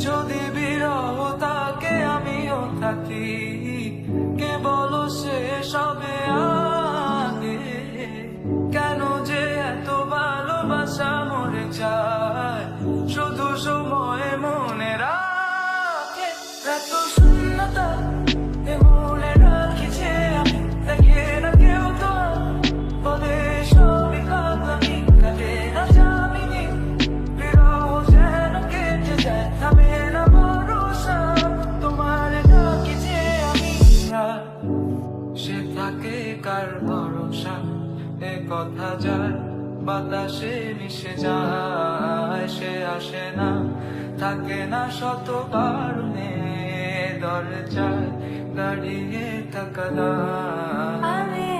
যদি বিরহ তাকে আমিও থাকি, কে বলো সে সবে আগে। কেন যে এত ভালোবাসা মরে যায়, শুধু সময় মনে রাখে। এত শূন্যতা এ মনে রাখিছে আমি, দেখে না কেউ তো বলে সবই খাতামি, কাটে না জামিনি। বিরহ যেন কেটে যায়, থামে না ভরসা, তোমার ডাকিছে আমি। সে থাকে কার ভরসা, এ কথা যায় বাতাসে মিশে যায়। সে আসে না, থাকে না শত কারণে, দরজায় দাঁড়িয়ে থাকা দায়।